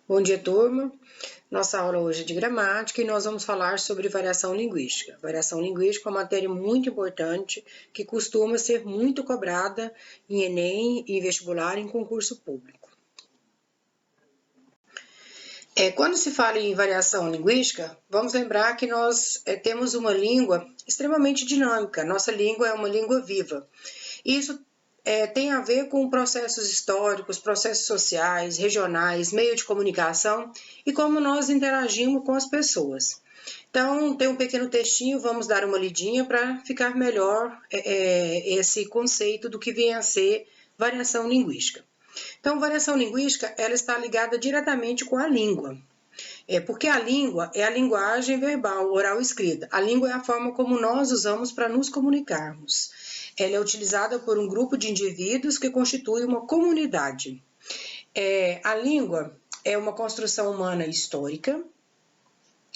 Bom dia, turma. Nossa aula hoje é de gramática e nós vamos falar sobre variação linguística. Variação linguística é uma matéria muito importante que costuma ser muito cobrada em Enem e vestibular em concurso público. Quando se fala em variação linguística, vamos lembrar que nós temos uma língua extremamente dinâmica. Nossa língua é uma língua viva. Isso tem a ver com processos históricos, processos sociais, regionais, meio de comunicação e como nós interagimos com as pessoas. Então, tem um pequeno textinho, vamos dar uma lidinha para ficar melhor esse conceito do que vem a ser variação linguística. Então, variação linguística, ela está ligada diretamente com a língua. Porque a língua é a linguagem verbal, oral e escrita. A língua é a forma como nós usamos para nos comunicarmos. Ela é utilizada por um grupo de indivíduos que constitui uma comunidade. A língua é uma construção humana histórica,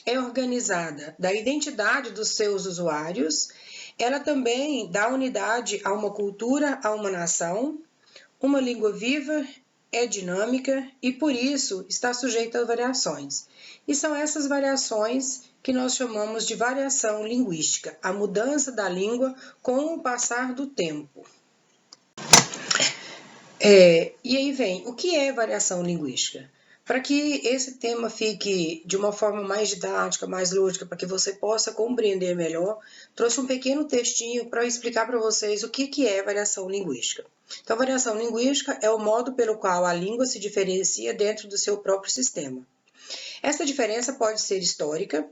é organizada da identidade dos seus usuários, ela também dá unidade a uma cultura, a uma nação, uma língua viva, é dinâmica e, por isso, está sujeita a variações. E são essas variações que nós chamamos de variação linguística, a mudança da língua com o passar do tempo. E aí vem, o que é variação linguística? Para que esse tema fique de uma forma mais didática, mais lógica, para que você possa compreender melhor, trouxe um pequeno textinho para explicar para vocês o que é variação linguística. Então, variação linguística é o modo pelo qual a língua se diferencia dentro do seu próprio sistema. Essa diferença pode ser histórica,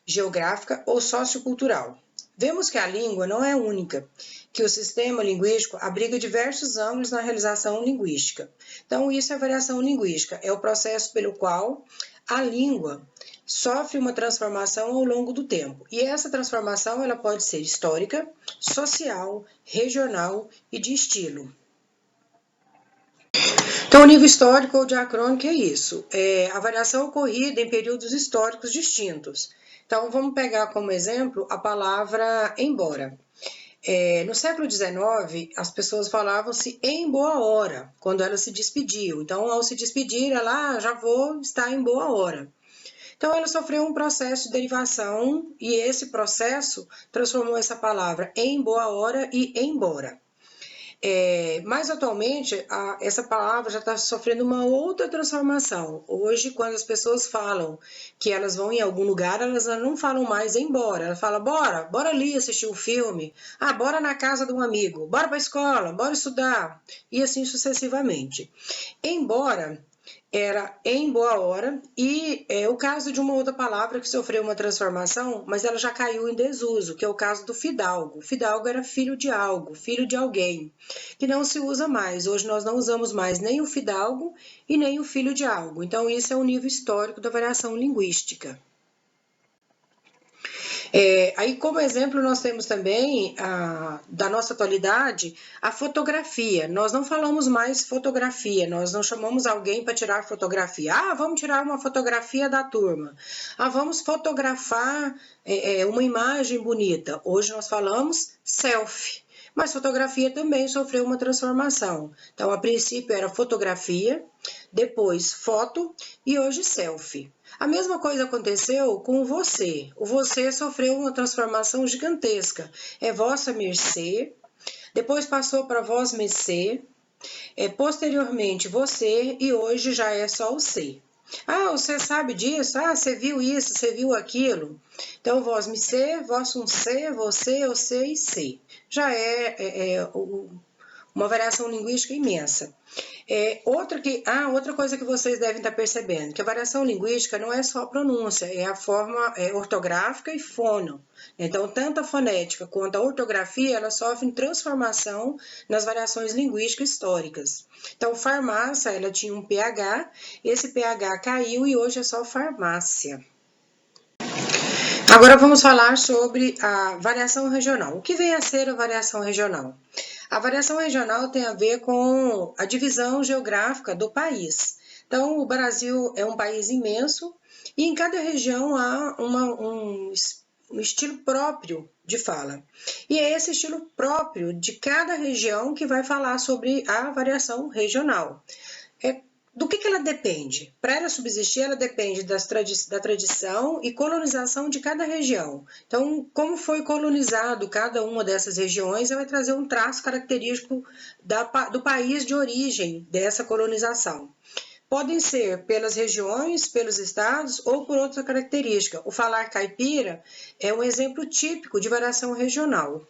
geográfica ou sociocultural. Vemos que a língua não é única, que o sistema linguístico abriga diversos ângulos na realização linguística. Então, isso é variação linguística, é o processo pelo qual a língua sofre uma transformação ao longo do tempo. E essa transformação ela pode ser histórica, social, regional e de estilo. Então, o nível histórico ou diacrônico é isso, a variação ocorrida em períodos históricos distintos. Então, vamos pegar como exemplo a palavra embora. No século XIX, as pessoas falavam-se em boa hora, quando elas se despediam. Então, ao se despedir, ela já vou estar em boa hora. Então, ela sofreu um processo de derivação e esse processo transformou essa palavra em boa hora e embora. Mas atualmente, essa palavra já está sofrendo uma outra transformação. Hoje, quando as pessoas falam que elas vão em algum lugar, elas não falam mais embora. Elas falam, bora ali assistir um filme. Bora na casa de um amigo. Bora para a escola, bora estudar. E assim sucessivamente. Embora era em boa hora, e o caso de uma outra palavra que sofreu uma transformação, mas ela já caiu em desuso, que é o caso do fidalgo. Fidalgo era filho de algo, filho de alguém, que não se usa mais. Hoje nós não usamos mais nem o fidalgo e nem o filho de algo. Então, isso é o nível histórico da variação linguística. Aí, como exemplo, nós temos também, da nossa atualidade, a fotografia. Nós não falamos mais fotografia, nós não chamamos alguém para tirar fotografia. Vamos tirar uma fotografia da turma. Vamos fotografar uma imagem bonita. Hoje nós falamos selfie. Mas fotografia também sofreu uma transformação. Então, a princípio era fotografia, depois foto e hoje selfie. A mesma coisa aconteceu com o você. O você sofreu uma transformação gigantesca. É vossa mercê, depois passou para vós mercê, posteriormente você e hoje já é só o ser. Você sabe disso? Você viu isso, você viu aquilo? Então, vós me ser, vós um ser, você, o ser e ser. Já uma variação linguística imensa. Outra coisa que vocês devem estar percebendo, que a variação linguística não é só a pronúncia, é a forma ortográfica e fono. Então, tanto a fonética quanto a ortografia, elas sofrem transformação nas variações linguísticas históricas. Então, farmácia, ela tinha um PH, esse PH caiu e hoje é só farmácia. Agora vamos falar sobre a variação regional. O que vem a ser a variação regional? A variação regional tem a ver com a divisão geográfica do país. Então, o Brasil é um país imenso e em cada região há um estilo próprio de fala. E é esse estilo próprio de cada região que vai falar sobre a variação regional. do que ela depende? Para ela subsistir, ela depende da tradição e colonização de cada região. Então, como foi colonizado cada uma dessas regiões, vai trazer um traço característico do país de origem dessa colonização. Podem ser pelas regiões, pelos estados ou por outra característica. O falar caipira é um exemplo típico de variação regional.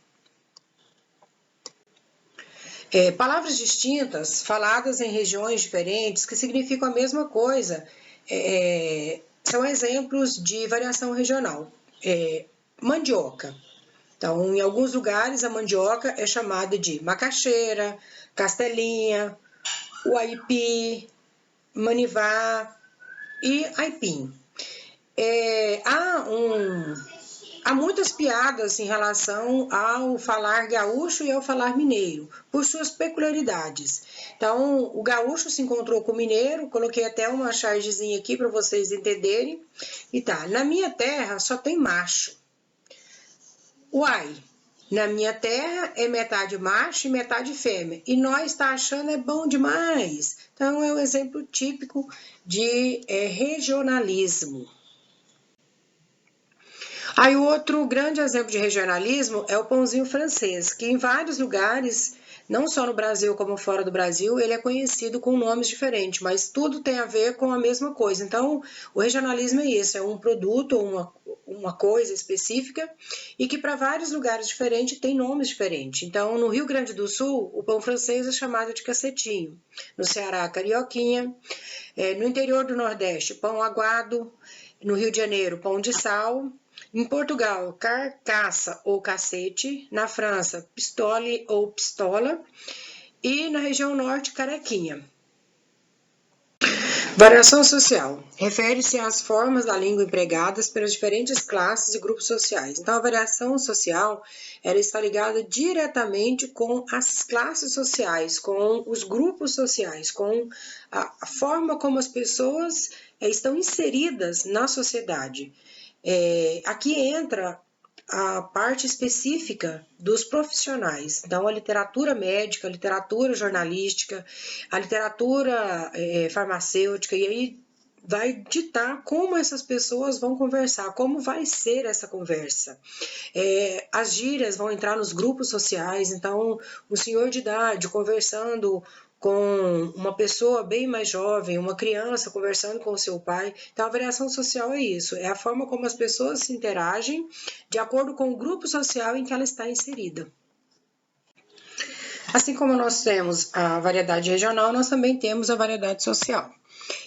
Palavras distintas, faladas em regiões diferentes, que significam a mesma coisa, são exemplos de variação regional. Mandioca. Então, em alguns lugares, a mandioca é chamada de macaxeira, castelinha, uaipi, manivá e aipim. Há muitas piadas em relação ao falar gaúcho e ao falar mineiro, por suas peculiaridades. Então, o gaúcho se encontrou com o mineiro, coloquei até uma chargezinha aqui para vocês entenderem. E tá, na minha terra só tem macho. Uai, na minha terra é metade macho e metade fêmea. E nós tá achando é bom demais. Então, é um exemplo típico de regionalismo. Aí o outro grande exemplo de regionalismo é o pãozinho francês, que em vários lugares, não só no Brasil como fora do Brasil, ele é conhecido com nomes diferentes, mas tudo tem a ver com a mesma coisa. Então, o regionalismo é isso, é um produto ou uma coisa específica e que para vários lugares diferentes tem nomes diferentes. Então, no Rio Grande do Sul, o pão francês é chamado de cacetinho, no Ceará, carioquinha, no interior do Nordeste, pão aguado, no Rio de Janeiro, pão de sal. Em Portugal, carcaça ou cacete. Na França, pistole ou pistola. E na região norte, carequinha. Variação social. Refere-se às formas da língua empregadas pelas diferentes classes e grupos sociais. Então, a variação social ela está ligada diretamente com as classes sociais, com os grupos sociais, com a forma como as pessoas estão inseridas na sociedade. Aqui entra a parte específica dos profissionais. Então, a literatura médica, a literatura jornalística, a literatura farmacêutica, e aí vai ditar como essas pessoas vão conversar, como vai ser essa conversa. As gírias vão entrar nos grupos sociais, então, um senhor de idade conversando com uma pessoa bem mais jovem, uma criança conversando com o seu pai. Então, a variação social é isso, é a forma como as pessoas se interagem de acordo com o grupo social em que ela está inserida. Assim como nós temos a variedade regional, nós também temos a variedade social.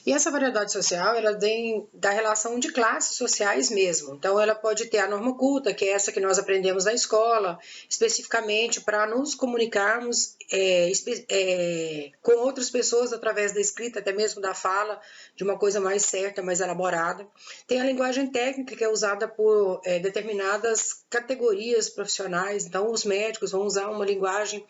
E essa variedade social, ela vem da relação de classes sociais mesmo. Então, ela pode ter a norma culta, que é essa que nós aprendemos na escola, especificamente para nos comunicarmos com outras pessoas através da escrita, até mesmo da fala, de uma coisa mais certa, mais elaborada. Tem a linguagem técnica, que é usada por determinadas categorias profissionais. Então, os médicos vão usar uma linguagem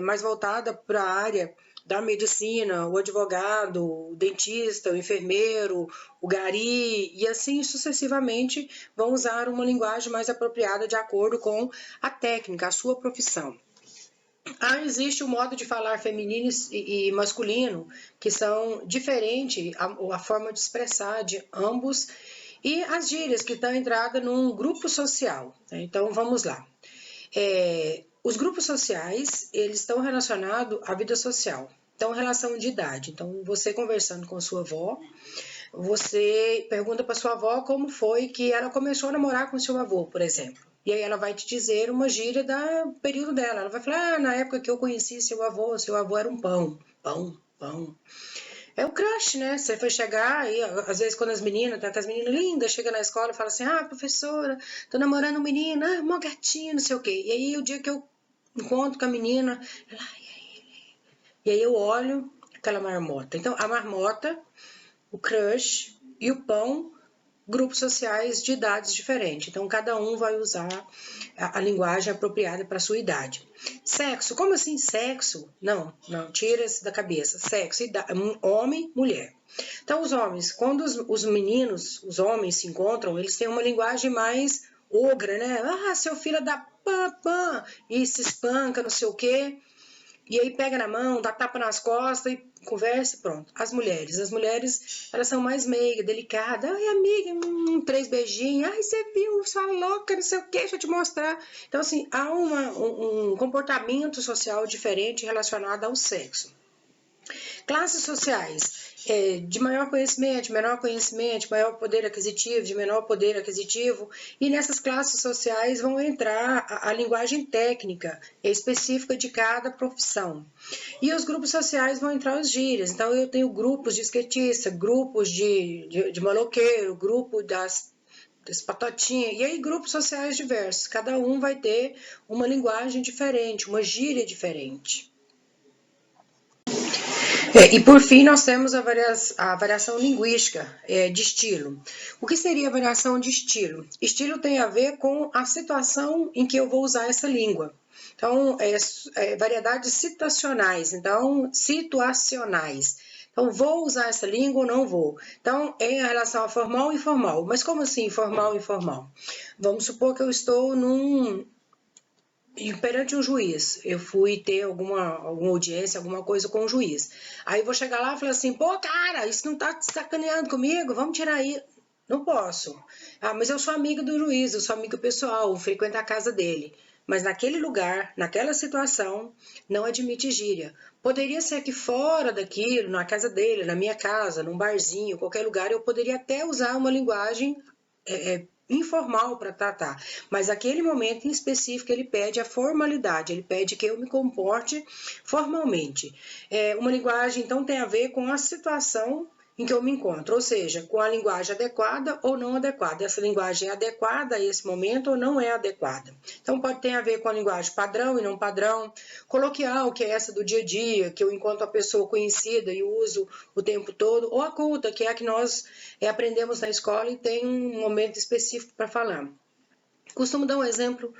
mais voltada para a área da medicina, o advogado, o dentista, o enfermeiro, o gari, e assim sucessivamente vão usar uma linguagem mais apropriada de acordo com a técnica, a sua profissão. Existe o modo de falar feminino e masculino, que são diferentes, a forma de expressar de ambos, e as gírias, que estão entradas num grupo social. Então, vamos lá. Os grupos sociais, eles estão relacionados à vida social. Então, relação de idade. Então, você conversando com sua avó, você pergunta para sua avó como foi que ela começou a namorar com seu avô, por exemplo. E aí ela vai te dizer uma gíria do período dela. Ela vai falar, na época que eu conheci seu avô era um pão. Pão. É o crush, né? Você foi chegar e às vezes quando as meninas, tem aquelas meninas lindas, chegam na escola e falam assim, professora, tô namorando um menino, mó gatinho, não sei o quê. E aí o dia que eu encontro com a menina, ela, e aí eu olho aquela marmota. Então, a marmota, o crush e o pão, grupos sociais de idades diferentes. Então, cada um vai usar a linguagem apropriada para a sua idade. Sexo, como assim sexo? Não, tira isso da cabeça. Sexo, homem, mulher. Então, os homens, quando os meninos, os homens se encontram, eles têm uma linguagem mais ogra, né? Seu filho da pã, e se espanca, não sei o quê. e aí pega na mão, dá tapa nas costas e conversa e pronto. As mulheres, elas são mais meigas, delicadas. Ai, amiga, 3 beijinhos. Ai, você viu, sua louca, não sei o que, deixa eu te mostrar. Então, assim, há um comportamento social diferente relacionado ao sexo. Classes sociais. De maior conhecimento, menor conhecimento, maior poder aquisitivo, de menor poder aquisitivo, e nessas classes sociais vão entrar a linguagem técnica específica de cada profissão. E os grupos sociais vão entrar os gírias. Então, eu tenho grupos de skatista, grupos de maloqueiro, grupo das patotinhas, e aí grupos sociais diversos. Cada um vai ter uma linguagem diferente, uma gíria diferente. E por fim, nós temos a variação linguística de estilo. O que seria a variação de estilo? Estilo tem a ver com a situação em que eu vou usar essa língua. Então, variedades situacionais, então, situacionais. Então, vou usar essa língua ou não vou? Então, em relação a formal e informal. Mas como assim formal e informal? Vamos supor que eu estou perante um juiz, eu fui ter alguma audiência, alguma coisa com o juiz. Aí eu vou chegar lá e falar assim, pô, cara, isso não tá sacaneando comigo, vamos tirar aí. Não posso. Ah, mas eu sou amiga do juiz, eu sou amiga pessoal, frequento a casa dele. Mas naquele lugar, naquela situação, não admite gíria. Poderia ser que fora daquilo, na casa dele, na minha casa, num barzinho, qualquer lugar, eu poderia até usar uma linguagem informal para tratar, mas aquele momento em específico ele pede a formalidade, ele pede que eu me comporte formalmente. Uma linguagem então tem a ver com a situação em que eu me encontro, ou seja, com a linguagem adequada ou não adequada. Essa linguagem é adequada a esse momento ou não é adequada. Então pode ter a ver com a linguagem padrão e não padrão, coloquial, que é essa do dia a dia, que eu encontro a pessoa conhecida e uso o tempo todo, ou a culta, que é a que nós aprendemos na escola e tem um momento específico para falar. Costumo dar um exemplo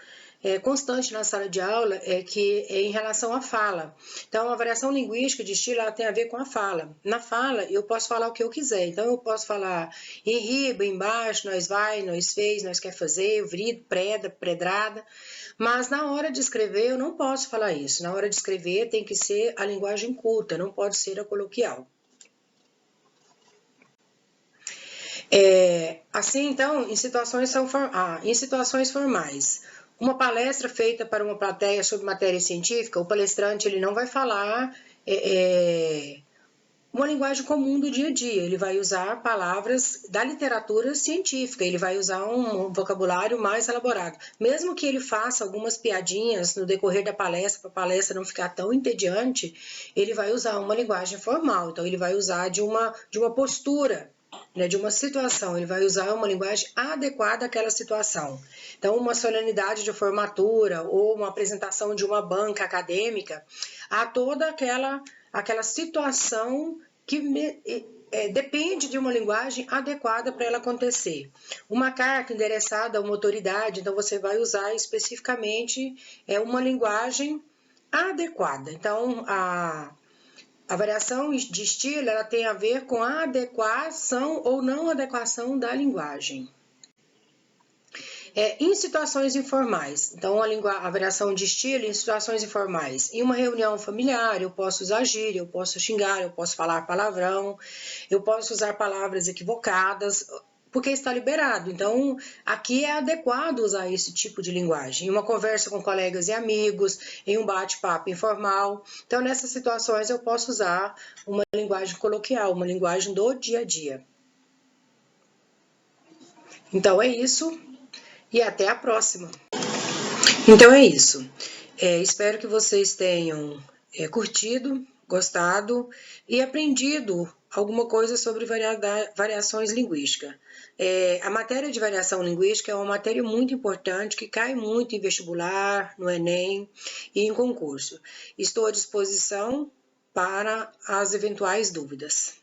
constante na sala de aula, que é em relação à fala. Então, a variação linguística de estilo ela tem a ver com a fala. Na fala, eu posso falar o que eu quiser. Então, eu posso falar em riba, embaixo, nós vai, nós fez, nós quer fazer, vrido, preda, predrada. Mas na hora de escrever, eu não posso falar isso. Na hora de escrever, tem que ser a linguagem culta, não pode ser a coloquial. Assim, então, em situações formais, uma palestra feita para uma plateia sobre matéria científica, o palestrante ele não vai falar uma linguagem comum do dia a dia, ele vai usar palavras da literatura científica, ele vai usar um vocabulário mais elaborado. Mesmo que ele faça algumas piadinhas no decorrer da palestra, para a palestra não ficar tão entediante, ele vai usar uma linguagem formal, então ele vai usar de uma postura, de uma situação, ele vai usar uma linguagem adequada àquela situação. Então, uma solenidade de formatura ou uma apresentação de uma banca acadêmica, há toda aquela situação que depende de uma linguagem adequada para ela acontecer. Uma carta endereçada a uma autoridade, então você vai usar especificamente uma linguagem adequada. Então, a variação de estilo ela tem a ver com a adequação ou não adequação da linguagem. Em situações informais, então a variação de estilo em situações informais. Em uma reunião familiar, eu posso usar gíria, eu posso xingar, eu posso falar palavrão, eu posso usar palavras equivocadas, porque está liberado. Então, aqui é adequado usar esse tipo de linguagem. Em uma conversa com colegas e amigos, em um bate-papo informal. Então, nessas situações, eu posso usar uma linguagem coloquial, uma linguagem do dia a dia. Então, é isso. E até a próxima. Então é isso. Espero que vocês tenham curtido, gostado e aprendido alguma coisa sobre variações linguísticas. A matéria de variação linguística é uma matéria muito importante que cai muito em vestibular, no Enem e em concurso. Estou à disposição para as eventuais dúvidas.